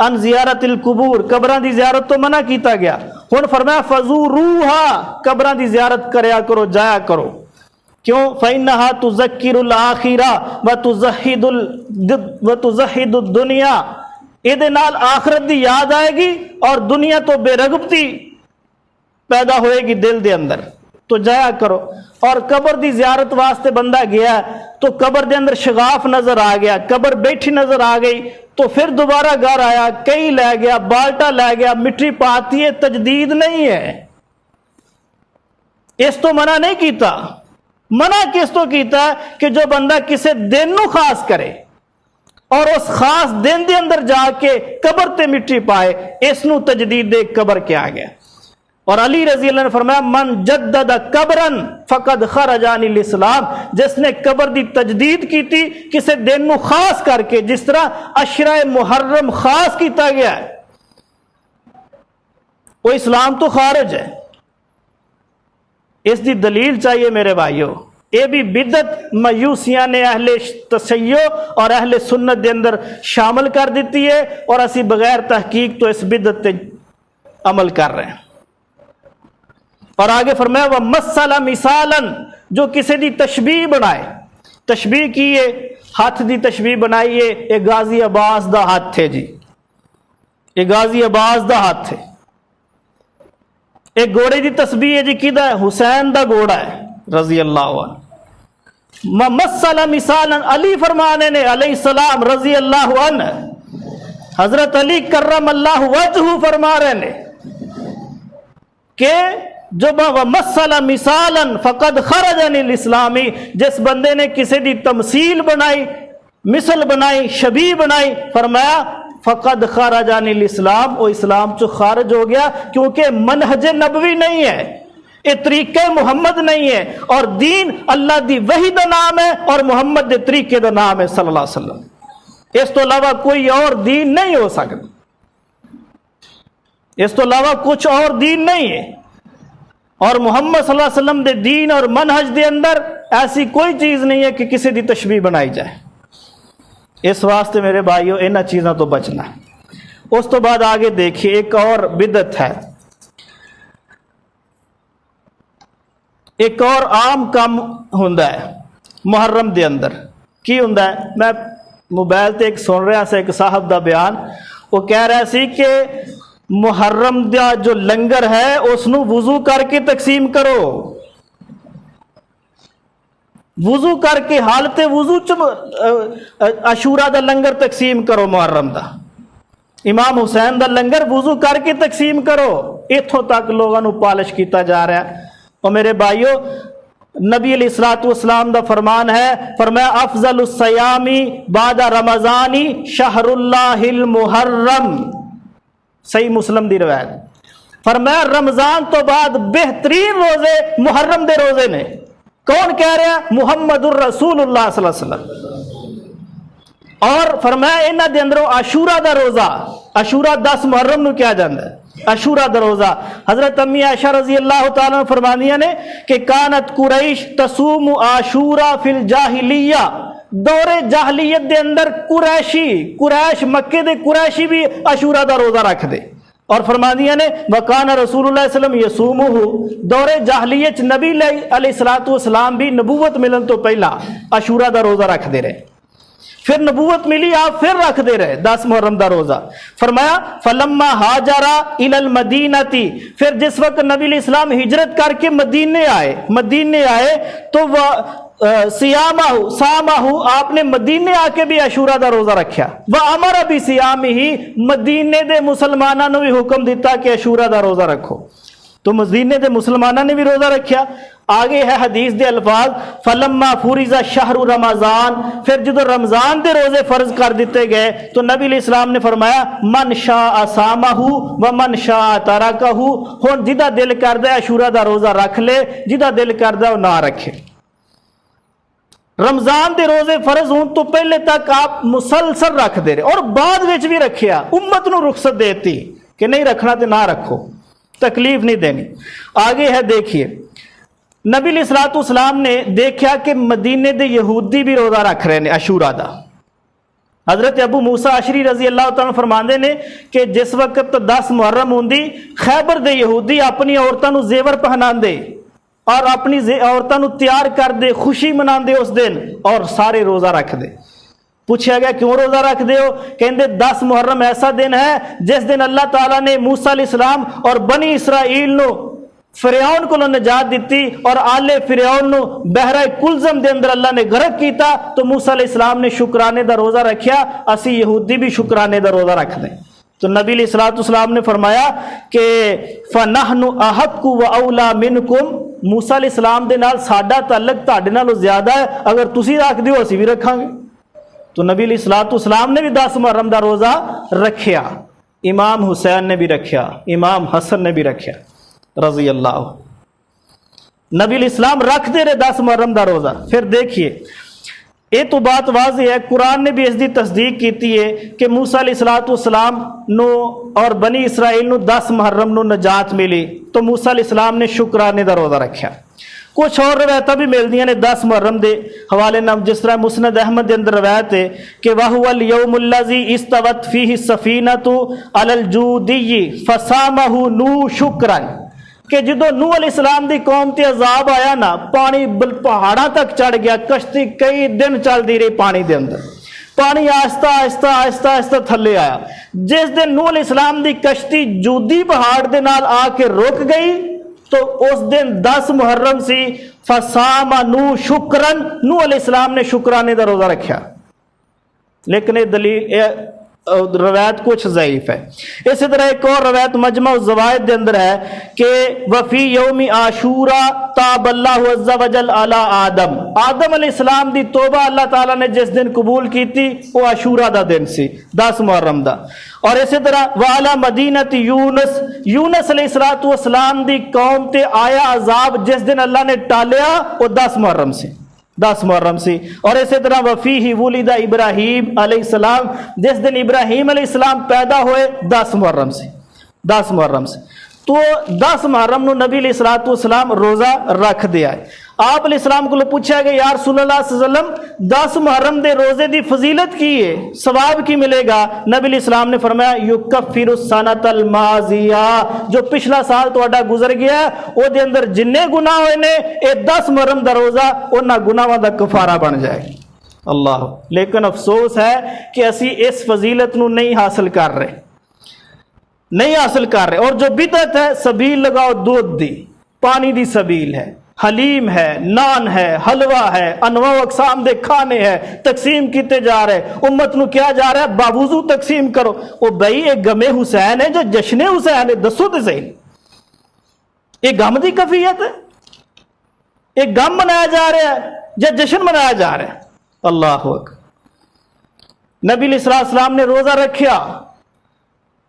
عن زیارت القبور, قبراں دی زیارت تو منع کیتا گیا. ہن فرمایا فزوروها, قبراں دی زیارت کریا کرو, جایا کرو. کیوں؟ فإنها تذکر الآخرہ وتزہد الدنیا, یہ نال آخرت دی یاد آئے گی اور دنیا تو بے رغبتی پیدا ہوئے گی دل دے اندر, تو جایا کرو. اور قبر دی زیارت واسطے بندہ گیا تو قبر دے اندر شگاف نظر آ گیا, قبر بیٹھی نظر آ گئی, تو پھر دوبارہ گھر آیا, کئی لے گیا, بالٹا لے گیا, مٹی پاتی ہے, تجدید نہیں ہے. اس تو منع نہیں کیتا. منع کس تو کیتا ہے کہ جو بندہ کسی دن نو خاص کرے اور اس خاص دن دے اندر جا کے قبر تے مٹی پائے, اس نو تجدید دے قبر کے آ گیا. اور علی رضی اللہ عنہ نے فرمایا من جدد قبرن فقد خرج عن الاسلام, جس نے قبر دی تجدید کی تھی کسی دن نو خاص کر کے, جس طرح عشرہ محرم خاص کیتا گیا ہے, وہ اسلام تو خارج ہے. اس دی دلیل چاہیے میرے بھائیو. یہ بھی بدعت میوسیاں نے اہل تشیع اور اہل سنت دے اندر شامل کر دیتی ہے, اور اسی بغیر تحقیق تو اس بدعت تے عمل کر رہے ہیں. اور آگے فرمایا وَمَثَّلَ مِثَالًا, جو کسی دی تشبیہ بنائے. تشبیہ کی ہے, ہاتھ دی تشبیہ بنائیے, ایک غازی عباس دا ہاتھ ہے جی, ایک غازی عباس دا ہاتھ ہے. ایک گھوڑے دی تسبیح ہے جی, کیدا ہے؟ حسین دا گھوڑا ہے رضی اللہ عنہ. مَثَّلَ مِثَالًا, علی فرمانے نے علیہ السلام رضی اللہ عنہ, حضرت علی کرم اللہ وجہ فرما رہے نے کہ جو وَمَثَّلَ مِثَالًا فَقَدْ خَرَجَ عَنِ الْإِسْلَامِ, جس بندے نے کسی دی تمثیل بنائی, مثل بنائی, شبیہ بنائی, فرمایا فقد خرج عن الاسلام, وہ اسلام چو خارج ہو گیا, کیونکہ منہج نبوی نہیں ہے, یہ طریقہ محمد نہیں ہے, اور دین اللہ دی وحی دا نام ہے اور محمد دے طریقے دا نام ہے صلی اللہ علیہ وسلم. اس تو علاوہ کوئی اور دین نہیں ہو سکتا, اس تو علاوہ کچھ اور دین نہیں ہے. اور محمد صلی اللہ علیہ وسلم دے دین اور منہج دے اندر ایسی کوئی چیز نہیں ہے کہ کسی دی تشبیہ بنائی جائے. اس واسطے میرے بھائیوں انہاں چیزاں تو بچنا. اس تو بعد آگے دیکھیے ایک اور بدعت ہے, ایک اور عام کام ہوندا ہے محرم دے اندر. کی ہوندا ہے؟ میں موبائل تے ایک سن رہا سا ایک صاحب دا بیان, وہ کہہ رہا سی کہ محرم دا جو لنگر ہے اس نو وضو کر کے تقسیم کرو, وضو کر کے حالت وضو عاشورہ دا لنگر تقسیم کرو محرم دا, امام حسین دا لنگر وضو کر کے تقسیم کرو. اتھوں تک لوگوں نو پالش کیتا جا رہا ہے. اور میرے بھائیو نبی علیہ الصلوۃ والسلام دا فرمان ہے, فرمایا افضل الصیام بعد رمضان شہر اللہ المحرم, صحیح مسلم دی روایت. فرمایا رمضان تو بعد بہترین روزے محرم دے روزے نے. کون کہہ رہا ہے؟ محمد الرسول اللہ صلی اللہ علیہ وسلم. اور فرمایا انہاں دے اندروں عاشورہ دا روزہ, عاشورہ 10 محرم نو کیا جاندا ہے, عاشورہ دا روزہ. حضرت امی عائشہ رضی اللہ تعالیٰ عنہ فرمانیاں نے کہ کانت قریش تصوم عاشورہ فی الجاہلیہ, دور جاہلیت دے اندر قریش مکے دے قریشی بھی عاشورہ دا روزہ رکھ دے. اور فرمانیاں نے وکان رسول اللہ صلی اللہ علیہ وسلم یصومہ, دور جاہلیت نبی علیہ الصلوۃ والسلام بھی نبوت ملن تو پہلا عاشورہ دا روزہ رکھ دے رہے. پھر نبوت ملی، آپ پھر رکھ دے رہے 10 محرم دا روزہ۔ فرمایا فلما ہاجرا الی المدینتی، پھر جس وقت نبی علیہ السلام ہجرت کر کے مدینے آئے تو وہ سامہ آپ نے مدینے آ کے بھی عاشورہ دا روزہ رکھیا، وامر بصیامہ، مدینے دے مسلمانوں نے بھی حکم دیتا کہ عاشورہ دا روزہ رکھو، تو مدینے دے مسلمانوں نے بھی روزہ رکھیا۔ آگے ہے حدیث دے الفاظ فلما فرض شہر رمضان، پھر جدو رمضان دے روزے فرض کر دیتے گئے تو نبی علیہ السلام نے فرمایا من شاء صامہ و من شاء ترکہ، ہن جدا دل کردا ہے عاشورہ دا روزہ رکھ لے، جدا دل کردا ہے وہ نہ رکھے۔ رمضان دے روزے فرض ہون تو پہلے تک آپ مسلسل رکھ دے رہے، اور بعد وچ بھی رکھیا، امت نو رخصت دیتی کہ نہیں رکھنا تے نہ رکھو، تکلیف نہیں دینی۔ آگے ہے دیکھیے نبی علیہ الصلوۃ والسلام نے دیکھا کہ مدینے دے یہودی بھی روزہ رکھ رہے ہیں عاشورہ دا۔ حضرت ابو موسیٰ اشعری رضی اللہ تعالیٰ فرماندے نے کہ جس وقت 10 محرم ہوندی، خیبر دے یہودی اپنی عورتوں نو زیور پہناندے اور اپنی عورتوں نو تیار کر دے، خوشی مناندے اس دن، اور سارے روزہ رکھ دے۔ پوچھا گیا کیوں روزہ رکھ دے ہو؟ کہندے 10 محرم ایسا دن ہے جس دن اللہ تعالیٰ نے موسیٰ علیہ السلام اور بنی اسرائیل نو فرعون کو نجات دیتی، اور آل فرعون نو بحرہ کلزم دے اندر اللہ نے غرق کیتا، تو موسیٰ علیہ السلام نے شکرانے دا روزہ رکھیا، اسی یہودی بھی شکرانے دا روزہ رکھ دیں۔ تو نبی علیہ السلام نے فرمایا کہ فَنَحْنُ أَحَقُّ وَأَوْلَى مِنْكُمْ، موسیٰ علیہ السلام دے نال ساڈا تعلق تہاڈے نالوں زیادہ ہے، اگر تسی رکھ دیو اسی بھی رکھاں گے۔ تو نبی علیہ السلام نے بھی 10 محرم دا روزہ رکھیا، امام حسین نے بھی رکھیا، امام حسن نے بھی رکھیا رضی اللہ۔ نبی علیہ السلام رکھ دے رہے 10 محرم دا روزہ۔ پھر دیکھیے یہ تو بات واضح ہے، قرآن نے بھی اس دی تصدیق کیتی ہے کہ موسیٰ علیہ السلام نو اور بنی اسرائیل نو 10 محرم نو نجات ملی، تو موسیٰ علیہ السلام نے شکرانے دا روزہ رکھیا۔ کچھ اور روایتیں بھی ملدیاں نے 10 محرم دے حوالے نام، جس طرح مسند احمد دے اندر روایت ہے کہ وَهُوَ الْيَوْمُ الَّذِي اسْتَوَتْ فِيهِ السَّفِينَةُ عَلَى الْجُودِيِّ فَصَامَهُ نُوحٌ شُكْرًا، کہ جدو نوح علیہ السلام دی قوم تے عذاب آیا نا، پانی پہاڑاں تک چڑھ گیا، کشتی کئی دن چل دی رہی پانی دے اندر، پانی آہستہ آہستہ آہستہ آہستہ تھلے آیا۔ جس دن نوح علیہ السلام دی کشتی جودی پہاڑ دے نال آ کے رک گئی، تو اس دن 10 محرم سی، فصام نوح شکرن، نوح علیہ السلام نے شکرانے دا روزہ رکھیا۔ لیکن یہ دلیل روایت کچھ ضعیف ہے۔ اسی طرح ایک اور روایت مجمع الزوائد دے اندر ہے کہ وفی یوم عاشورہ تاب اللہ عز وجل علی آدم، آدم علیہ السلام دی توبہ اللہ تعالیٰ نے جس دن قبول کی تھی وہ عاشورہ دا دن سی، 10 محرم دا۔ اور اسی طرح وعلی مدینت یونس، یونس علیہ السلام دی قوم تے آیا عذاب جس دن اللہ نے ٹالیا وہ 10 محرم سی، 10 محرم سی۔ اور اسی طرح وفیہ ولد ابراہیم علیہ السلام، جس دن ابراہیم علیہ السلام پیدا ہوئے 10 محرم سے، 10 محرم سے۔ تو 10 محرم نو نبی علیہ السلام روزہ رکھ دیا ہے۔ آپ علیہ السلام کو پوچھا کہ یا رسول اللہ صلی اللہ علیہ وسلم 10 محرم دے روزے دی فضیلت کی ہے، ثواب کی ملے گا؟ نبی علیہ السلام نے فرمایا یکفر السنۃ الماضیہ، جو پچھلا سال تہاڈا گزر گیا او دے اندر جننے گناہ ہوئے نے، اے 10 محرم دا روزہ انہاں گناہاں دا کفارہ بن جائے۔ اللہ، لیکن افسوس ہے کہ اسی اس فضیلت نو نہیں حاصل کر رہے، نہیں حاصل کر رہے۔ اور جو بدعت ہے، سبیل لگاؤ دودھ دی، پانی دی سبیل ہے، حلیم ہے، نان ہے، حلوہ ہے، انواع و اقسام دے کھانے ہیں، تقسیم کیتے جا رہے، امت نو کیا جا رہا ہے باوضو تقسیم کرو۔ او بھائی ایک غم حسین ہے جو جشن حسین ہے، دسو تے صحیح، ایک غم دی کفیت ہے، ایک غم منایا جا رہا ہے یا جشن منایا جا رہا ہے؟ اللہ اکبر۔ نبی علیہ السلام نے روزہ رکھیا،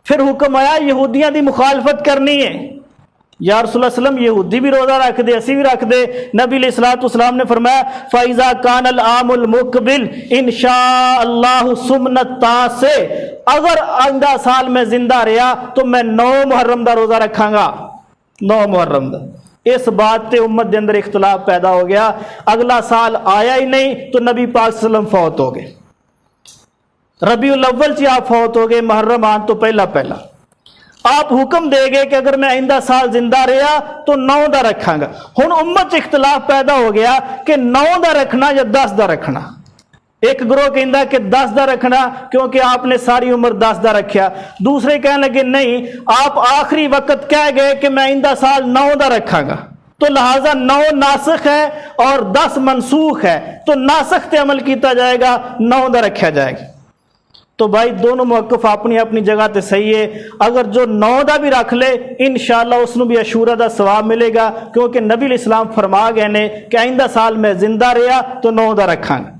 پھر حکم آیا یہودیاں دی مخالفت کرنی ہے، یا رسول اللہ صلی اللہ علیہ وسلم یہودی بھی روزہ رکھ دے، اسی بھی رکھ دے۔ نبی علیہ السلام نے فرمایا فَإِذَا كَانَ الْعَامُ الْمُقْبِلِ اِنشَاءَ اللَّهُ سُمْنَ التَّاسِعِ، اگر آئندہ سال میں زندہ رہا تو میں 9 محرم دا روزہ رکھاں گا، 9 محرم دا۔ اس بات تے امت دے اندر اختلاف پیدا ہو گیا، اگلا سال آیا ہی نہیں تو نبی پاک صلی اللہ علیہ وسلم فوت ہو گئے، ربیع الاول سے آپ فوت ہو گئے، محرم آن تو پہلا آپ حکم دے گئے کہ اگر میں آئندہ سال زندہ رہا تو 9 دا رکھاں گا۔ ہن امت اختلاف پیدا ہو گیا کہ 9 دا رکھنا یا 10 دا رکھنا، ایک گروہ کہندا کہ 10 دا رکھنا کیونکہ آپ نے ساری عمر 10 دا رکھیا، دوسرے کہنے لگے نہیں آپ آخری وقت کہہ گئے کہ میں آئندہ سال 9 دا رکھاں گا، تو لہٰذا 9 ناسخ ہے اور 10 منسوخ ہے، تو ناسخ تے عمل کیتا جائے گا، 9 دا رکھا جائے گا۔ تو بھائی دونوں موقف اپنی اپنی جگہ تے صحیح ہے، اگر جو 9 دا بھی رکھ لے انشاءاللہ اس نو بھی عاشورہ دا ثواب ملے گا، کیونکہ نبی علیہ السلام فرما گئے نے کہ آئندہ سال میں زندہ رہا تو 9 دا رکھاں گا۔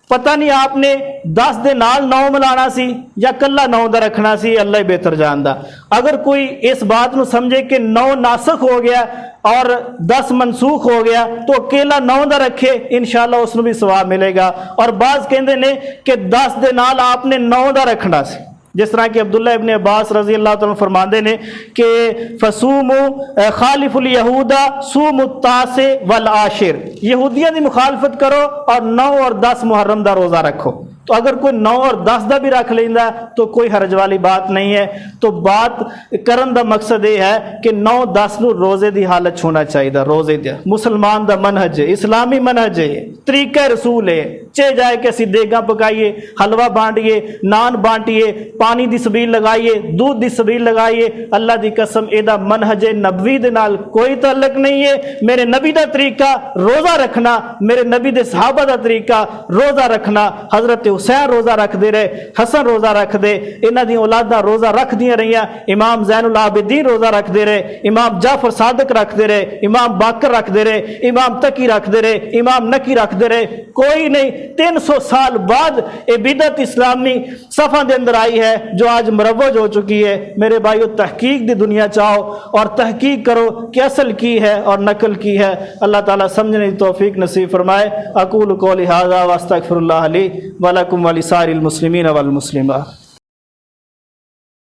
پتہ نہیں آپ نے 10 دے نال 9 ملانا سی یا کلا 9 دا رکھنا سی، اللہ ہی بہتر جاندا۔ اگر کوئی اس بات نو سمجھے کہ 9 ناسخ ہو گیا اور 10 منسوخ ہو گیا تو اکیلا 9 دا رکھے انشاءاللہ اس نو بھی ثواب ملے گا، اور بعض کہندے نے کہ 10 دے نال آپ نے 9 دا رکھنا سی، جس طرح کہ عبداللہ ابن عباس رضی اللہ تعالیٰ فرماندے نے کہ فصوموا خالف الیہود صوموا التاسع والعاشر، یہودیاں دی مخالفت کرو اور 9 اور 10 محرم دا روزہ رکھو۔ تو اگر کوئی 9 اور 10 دا بھی رکھ لیندا تو کوئی حرج والی بات نہیں ہے۔ تو بات کرن دا مقصد یہ ہے کہ 9 10 نو روزے دی حالت چھونا چاہیے، روزے دی مسلمان دا منہج ہے، اسلامی منہج ہے، طریقہ رسول ہے، چے جائے کہ اسی دیگاں پکائیے، حلوہ بانٹیے، نان بانٹیے، پانی دی سبیل لگائیے، دودھ دی سبیل لگائیے، اللہ دی قسم ایدہ منہج نبوی دے نال کوئی تعلق نہیں ہے۔ میرے نبی دا طریقہ روزہ رکھنا، میرے نبی دے صحابہ دا طریقہ روزہ رکھنا، حضرت حسین روزہ رکھ دے رہے، حسن روزہ رکھ دے، انہاں دی اولاداں روزہ رکھ دیاں رہیاں، امام زین العابدین روزہ رکھ دے رہے، امام جعفر صادق رکھ دے رہے، امام باقر رکھ دے رہے، امام تقی رکھ دے رہے، امام نقی رکھ دے رہے، کوئی نہیں۔ 300 سال بعد یہ بدعت اسلامی صفحہ دے اندر آئی ہے جو آج مروج ہو چکی ہے۔ میرے بھائیو تحقیق دی دنیا چاہو اور تحقیق کرو کہ اصل کی ہے اور نقل کی ہے۔ اللہ تعالیٰ سمجھنے کی توفیق نصیب فرمائے۔ اقول قولی ھذا واستغفر اللہ لی ولکم ولسائر المسلمین والمسلمات۔